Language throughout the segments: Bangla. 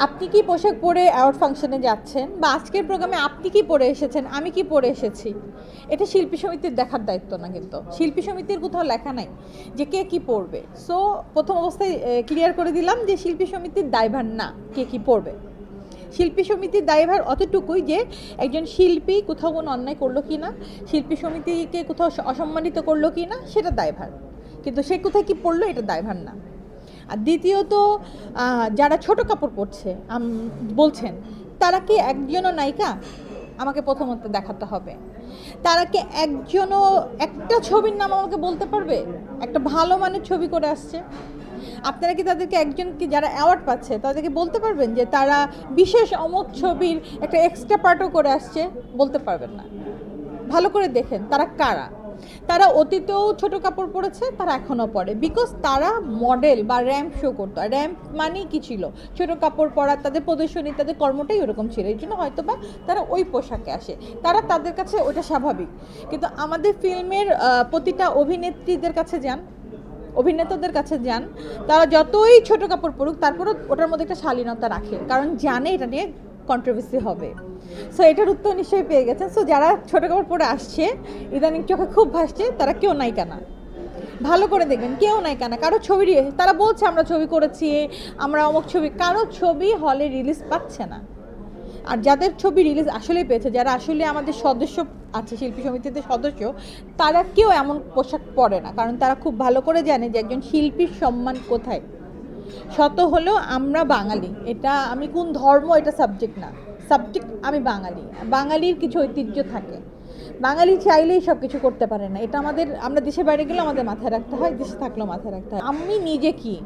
আপনি কি পোশাক পরে অ্যাওয়ার্ড ফাংশনে যাচ্ছেন বা আজকের প্রোগ্রামে আপনি কি পরে এসেছেন, আমি কি পরে এসেছি, এটা শিল্পী সমিতির দেখার দায়িত্ব না। কিন্তু শিল্পী সমিতির কোথাও লেখা নাই যে কে কি পরবে। সো প্রথম অবস্থায় ক্লিয়ার করে দিলাম যে শিল্পী সমিতির দায়ভার না কে কি পরবে। শিল্পী সমিতির দায়ভার অতটুকুই যে একজন শিল্পী কোথাও কোনো অন্যায় করলো কি না, শিল্পী সমিতিকে কোথাও অসম্মানিত করলো কি না, সেটা দায়ভার। কিন্তু সে কোথায় কি পড়লো এটা দায়ভার না। আর দ্বিতীয়ত যারা ছোট কাপড় পরছে বলছেন, তারা কি একজনও নায়িকা? আমাকে প্রথমত দেখাতে হবে। তারা কি একজনও একটা ছবির নাম আমাকে বলতে পারবে একটা ভালো মানের ছবি করে আসছে? আপনারা কি তাদেরকে একজনকে যারা অ্যাওয়ার্ড পাচ্ছে তাদেরকে বলতে পারবেন যে তারা বিশেষ অমুক ছবির একটা এক্সট্রা পার্টও করে আসছে? বলতে পারবেন না। ভালো করে দেখেন তারা কারা। তারা অতীতেও ছোট কাপড় পরেছে, তারা এখনও পরে, বিকজ তারা মডেল বা র্যাম্প শো করতো। আর র্যাম্প মানেই কী ছিল? ছোট কাপড় পরা, তাদের প্রদর্শনী, তাদের কর্মটাই ওরকম ছিল। এই জন্য হয়তো বা তারা ওই পোশাকে আসে, তাদের কাছে ওটা স্বাভাবিক। কিন্তু আমাদের ফিল্মের প্রতিটা অভিনেত্রীদের কাছে যান, অভিনেতাদের কাছে যান, তারা যতই ছোট কাপড় পরুক তারপরও ওটার মধ্যে একটা শালীনতা রাখে, কারণ জানে এটা নিয়ে কন্ট্রোভার্সি হবে। সো এটার উত্তর নিশ্চয়ই পেয়ে গেছেন। সো যারা ছোটো কাপড় পরে আসছে, ইদানিং চোখে খুব ভাসছে, তারা কেউ নায়িকা না। ভালো করে দেখবেন, কেউ নায়িকা না। কারো ছবি তারা বলছে আমরা ছবি করেছি, আমরা অমুক ছবি, কারো ছবি হলে রিলিজ পাচ্ছে না। আর যাদের ছবি রিলিজ আসলেই পেয়েছে, যারা আসলে আমাদের সদস্য আছে, শিল্পী সমিতিতে সদস্য, তারা কেউ এমন পোশাক পরে না, কারণ তারা খুব ভালো করে জানে যে একজন শিল্পীর সম্মান কোথায়। শত হলেও আমরা বাঙালি, এটা আমি কোন ধর্ম এটা সাবজেক্ট না, সাবজেক্ট আমি বাঙালি। বাঙালির কিছু ঐতিহ্য থাকে, বাঙালি চাইলেই সব কিছু করতে পারে না। এটা আমরা দেশের বাইরে গেলে আমাদের মাথায় রাখতে হয়, দেশে থাকলেও মাথায় রাখতে হয়। আমি নিজে কি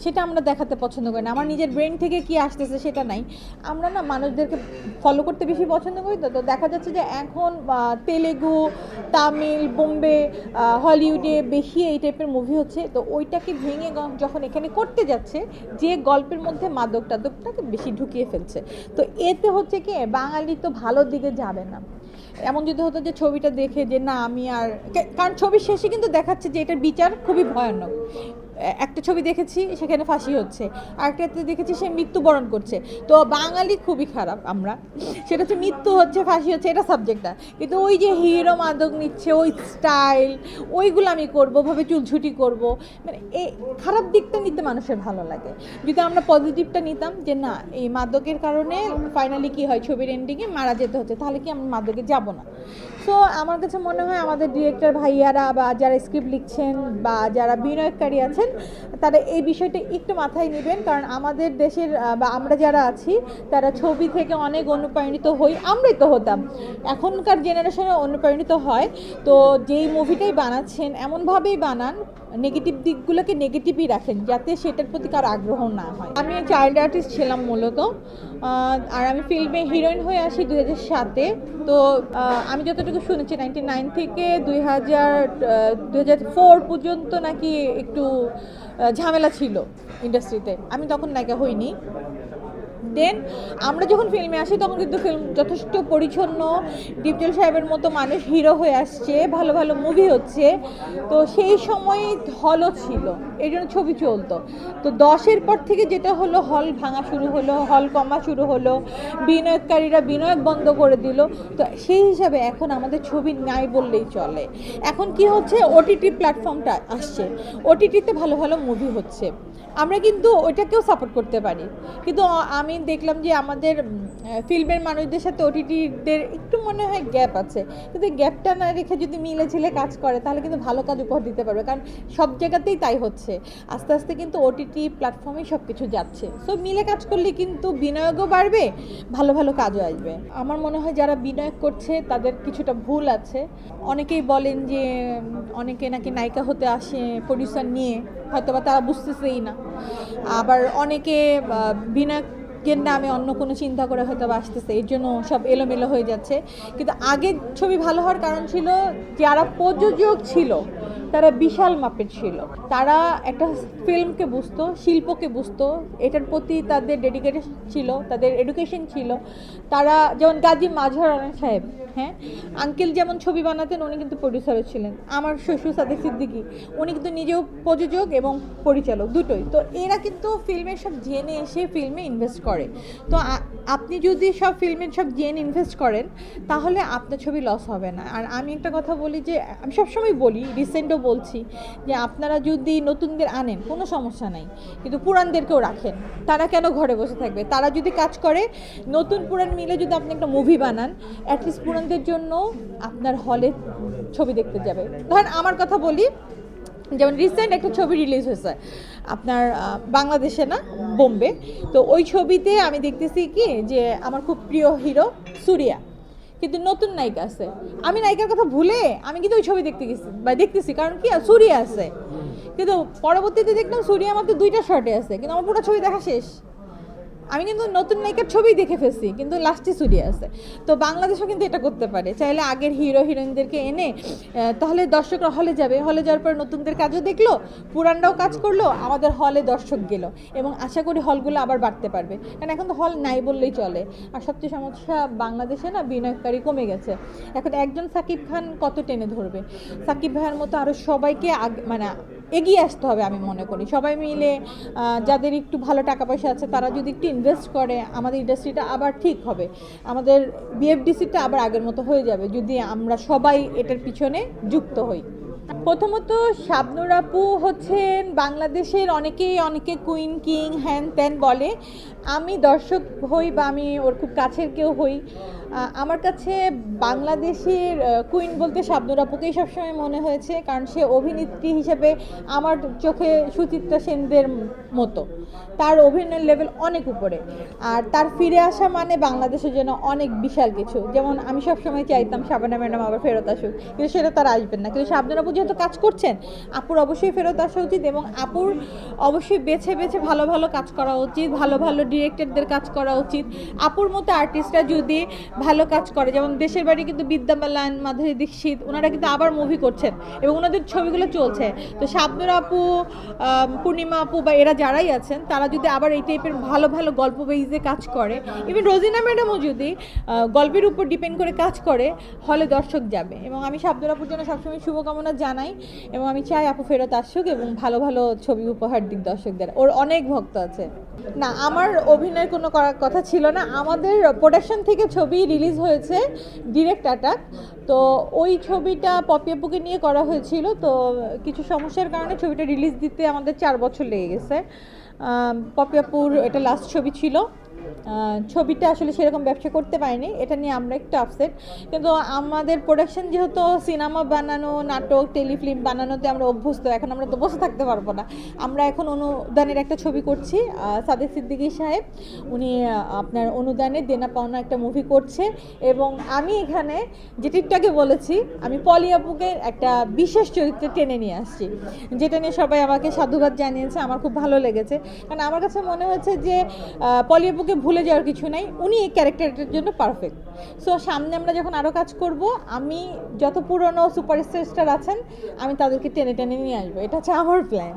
সেটা আমরা দেখাতে পছন্দ করি না, আমার নিজের ব্রেন থেকে কি আসতেছে সেটা নাই। আমরা না মানুষদেরকে ফলো করতে বেশি পছন্দ করি। তো দেখা যাচ্ছে যে এখন তেলেগু, তামিল, বোম্বে, হলিউডে বেশি এই টাইপের মুভি হচ্ছে। তো ওইটাকে ভেঙে যখন এখানে করতে যাচ্ছে, যে গল্পের মধ্যে মাদক টাদকটাকে বেশি ঢুকিয়ে ফেলছে, তো এতে হচ্ছে কি বাঙালি তো ভালো দিকে যাবে না। এমন যদি হতো যে ছবিটা দেখে যে না আমি আর, কারণ ছবির শেষে কিন্তু দেখাচ্ছে যে এটার বিচার খুবই ভয়ানক। একটা ছবি দেখেছি সেখানে ফাঁসি হচ্ছে, আরেকটাতে দেখেছি সে মৃত্যুবরণ করছে। তো বাঙালি খুবই খারাপ আমরা, সেটা হচ্ছে মৃত্যু হচ্ছে, ফাঁসি হচ্ছে, এটা সাবজেক্টটা। কিন্তু ওই যে হিরো মাদক নিচ্ছে, ওই স্টাইল, ওইগুলো আমি করবো, ভাবে চুলঝুটি করব, মানে এই খারাপ দিকটা নিতে মানুষের ভালো লাগে। যদি আমরা পজিটিভটা নিতাম যে না এই মাদকের কারণে ফাইনালি কি হয়, ছবির এন্ডিংয়ে মারা যেতে হচ্ছে, তাহলে কি আমরা মাদকে যাব না। সো আমার কাছে মনে হয় আমাদের ডিরেক্টর ভাইয়ারা বা যারা স্ক্রিপ্ট লিখছেন বা যারা বিনিয়োগকারী আছেন, তারা এই বিষয়টা একটু মাথায় নেবেন। কারণ আমাদের দেশের বা আমরা যারা আছি তারা ছবি থেকে অনেক অনুপ্রাণিত হই, আমরাই তো হতাম, এখনকার জেনারেশনে অনুপ্রাণিত হয়। তো যেই মুভিটাই বানাচ্ছেন এমনভাবেই বানান, নেগেটিভ দিকগুলোকে নেগেটিভই রাখেন, যাতে সেটার প্রতি কারো আগ্রহ না হয়। আমি চাইল্ড আর্টিস্ট ছিলাম মূলত, আর আমি ফিল্মে হিরোইন হয়ে আসি 2007-এ। তো আমি যতটুকু শুনেছি 99 থেকে 2004 পর্যন্ত নাকি একটু ঝামেলা ছিল ইন্ডাস্ট্রিতে, আমি তখন নায়িকা হইনি। দেন আমরা যখন ফিল্মে আসি তখন কিন্তু ফিল্ম যথেষ্ট পরিচ্ছন্ন, ডিপজল সাহেবের মতো মানুষ হিরো হয়ে আসছে, ভালো ভালো মুভি হচ্ছে। তো সেই সময় হলও ছিল, এই জন্য ছবি চলতো। তো 10-এর পর থেকে যেটা হলো, হল ভাঙা শুরু হলো, হল কমা শুরু হলো, বিনিয়োগকারীরা বিনিয়োগ বন্ধ করে দিল। তো সেই হিসাবে এখন আমাদের ছবি নাই বললেই চলে। এখন কি হচ্ছে, ওটিটি প্ল্যাটফর্মটা আসছে, ওটিটিতে ভালো ভালো মুভি হচ্ছে, আমরা কিন্তু ওইটাকেও সাপোর্ট করতে পারি। কিন্তু আমি দেখলাম যে আমাদের ফিল্মের মানুষদের সাথে ওটিটিদের একটু মনে হয় গ্যাপ আছে। কিন্তু গ্যাপটা না রেখে যদি মিলে ঝিলে কাজ করে তাহলে কিন্তু ভালো কাজ উপহার দিতে পারবে, কারণ সব জায়গাতেই তাই হচ্ছে। আস্তে আস্তে কিন্তু ওটিটি প্ল্যাটফর্মেই সব কিছু যাচ্ছে। সো মিলে কাজ করলে কিন্তু বিনিয়োগও বাড়বে, ভালো ভালো কাজও আসবে। আমার মনে হয় যারা বিনিয়োগ করছে তাদের কিছুটা ভুল আছে। অনেকেই বলেন যে অনেকে নাকি নায়িকা হতে আসে প্রডিউসার নিয়ে, হয়তো বা তারা বুঝতেছেই না। আবার অনেকে বিনিয়োগের নামে অন্য কোনো চিন্তা করে হয়তো বা আসতেছে, এর জন্য সব এলোমেলো হয়ে যাচ্ছে। কিন্তু আগের ছবি ভালো হওয়ার কারণ ছিল যারা প্রযোজক ছিল তারা বিশাল মাপের ছিল। তারা একটা ফিল্মকে বুঝতো, শিল্পকে বুঝতো, এটার প্রতি তাদের ডেডিকেটেশন ছিল, তাদের এডুকেশন ছিল। তারা যেমন গাজী মাজহার আলী সাহেব, হ্যাঁ, আঙ্কেল যেমন ছবি বানাতেন, উনি কিন্তু প্রডিউসারও ছিলেন। আমার শ্বশুর সাদেক সিদ্দিকী, উনি কিন্তু নিজেও প্রযোজক এবং পরিচালক দুটোই। তো এরা কিন্তু ফিল্মের সব জেনে এসে ফিল্মে ইনভেস্ট করে। তো আপনি যদি সব ফিল্মের সব জেনে ইনভেস্ট করেন তাহলে আপনার ছবি লস হবে না। আর আমি একটা কথা বলি যে আমি সবসময় বলি, রিসেন্টও বলছি, যে আপনারা যদি নতুনদের আনেন কোনো সমস্যা নাই, কিন্তু পুরানদেরকেও রাখেন। তারা কেন ঘরে বসে থাকবে? তারা যদি কাজ করে, নতুন পুরান মিলে যদি আপনি একটা মুভি বানান, অ্যাটলিস্ট পুরানদের জন্য আপনার হলে ছবি দেখতে যাবে। ধরেন আমার কথা বলি, যেমন রিসেন্ট একটা ছবি রিলিজ হয়েছে আপনার বাংলাদেশে না, বোম্বে। তো ওই ছবিতে আমি দেখতেছি কি যে আমার খুব প্রিয় হিরো সুরিয়া, কিন্তু নতুন নায়িকা আছে। আমি নায়িকার কথা ভুলে আমি কিন্তু ওই ছবি দেখতে গেছি বা দেখতেছি, কারণ কি সুরিয়া আছে। কিন্তু পরবর্তীতে দেখলাম সুরিয়া মাত্র 2টা শর্টে আছে, কিন্তু আমার পুরো ছবি দেখা শেষ। আমি কিন্তু নতুন নায়িকার ছবি দেখে ফেলছি, কিন্তু লাস্টে সুরিয়া আছে। তো বাংলাদেশও কিন্তু এটা করতে পারে, চাইলে আগের হিরো হিরোইনদেরকে এনে, তাহলে দর্শকরা হলে যাবে। হলে যাওয়ার পর নতুনদের কাজও দেখলো, পুরানরাও কাজ করলো, আমাদের হলে দর্শক গেল, এবং আশা করি হলগুলো আবার বাড়তে পারবে। কারণ এখন তো হল নাই বললেই চলে। আর সবচেয়ে সমস্যা বাংলাদেশে না, বিনিয়োগকারী কমে গেছে। এখন একজন সাকিব খান কত টেনে ধরবে? সাকিব ভাইয়ের মতো আরও সবাইকে মানে এগিয়ে আসতে হবে। আমি মনে করি সবাই মিলে, যাদের একটু ভালো টাকা পয়সা আছে, তারা যদি একটু ইনভেস্ট করে, আমাদের ইন্ডাস্ট্রিটা আবার ঠিক হবে। আমাদের বিএফডিসিটা আবার আগের মতো হয়ে যাবে যদি আমরা সবাই এটার পিছনে যুক্ত হই। প্রথমত শাবনূর আপু হচ্ছেন বাংলাদেশের অনেকে কুইন কিং হ্যান ত্যান বলে। আমি দর্শক হই বা আমি ওর খুব কাছের কেউ হই, আমার কাছে বাংলাদেশের কুইন বলতে শাবনূর আপুকেই সবসময় মনে হয়েছে, কারণ সে অভিনেত্রী হিসেবে আমার চোখে সুচিত্রা সেনদের মতো। তার অভিনয়ের লেভেল অনেক উপরে, আর তার ফিরে আসা মানে বাংলাদেশের জন্য অনেক বিশাল কিছু। যেমন আমি সবসময় চাইতাম শাবানা ম্যাডাম আবার ফেরত আসুক, কিন্তু সেটা তারা আসবেন না। কিন্তু শাবনূর আপু যেহেতু কাজ করছেন, আপুর অবশ্যই ফেরত আসা উচিত, এবং আপুর অবশ্যই বেছে বেছে ভালো ভালো কাজ করা উচিত, ভালো ভালো ডিরেক্টরদের কাজ করা উচিত। আপুর মতো আর্টিস্টরা যদি ভালো কাজ করে, যেমন দেশের বাড়ি কিন্তু বিদ্যা বালান, মাধুরী দীক্ষিত, ওনারা কিন্তু আবার মুভি করছেন এবং ওনাদের ছবিগুলো চলছে। তো শাবনূর আপু, পূর্ণিমা আপু বা এরা যারাই আছেন, তারা যদি আবার এই টাইপের ভালো ভালো গল্প বেইজে কাজ করে, ইভেন রোজিনা ম্যাডামও যদি গল্পের উপর ডিপেন্ড করে কাজ করে, হলে দর্শক যাবে। এবং আমি শাবনূর আপুর জন্য সবসময় শুভকামনা জানাই, এবং আমি চাই আপু ফেরত আসুক এবং ভালো ভালো ছবি উপহার দিক দর্শকদের। ওর অনেক ভক্ত আছে। না, আমার অভিনয়ের কোনো করার কথা ছিল না। আমাদের প্রোডাকশন থেকে ছবি রিলিজ হয়েছে ডিরেক্ট অ্যাটাক, তো ওই ছবিটা পপি আপুকে নিয়ে করা হয়েছিল। তো কিছু সমস্যার কারণে ছবিটা রিলিজ দিতে আমাদের 4 বছর লেগে গেছে। পপি আপুর এটা লাস্ট ছবি ছিল। ছবিটা আসলে সেরকম ব্যবসা করতে পারিনি, এটা নিয়ে আমরা একটু আপসেট। কিন্তু আমাদের প্রোডাকশন যেহেতু সিনেমা বানানো, নাটক, টেলিফিল্ম বানানোতে আমরা অভ্যস্ত, এখন আমরা তো বসে থাকতে পারবো না। আমরা এখন অনুদানের একটা ছবি করছি, সাদেক সিদ্দিকী সাহেব উনি আপনার অনুদানে দেনা পাওনা একটা মুভি করছে। এবং আমি এখানে যেটা একটু আগে বলেছি, আমি পলি আপুকে একটা বিশেষ চরিত্রে টেনে নিয়ে আসছি, যেটা নিয়ে সবাই আমাকে সাধুবাদ জানিয়েছে। আমার খুব ভালো লেগেছে, কারণ আমার কাছে মনে হয়েছে যে পলি আপুকে ভুলে যাওয়ার কিছু নাই, উনি এই ক্যারেক্টারটার জন্য পারফেক্ট। সো সামনে আমরা যখন আরও কাজ করব, আমি যত পুরনো সুপারস্টার আছেন আমি তাদেরকে টেনে টেনে নিয়ে আসবো, এটা হচ্ছে আমার প্ল্যান।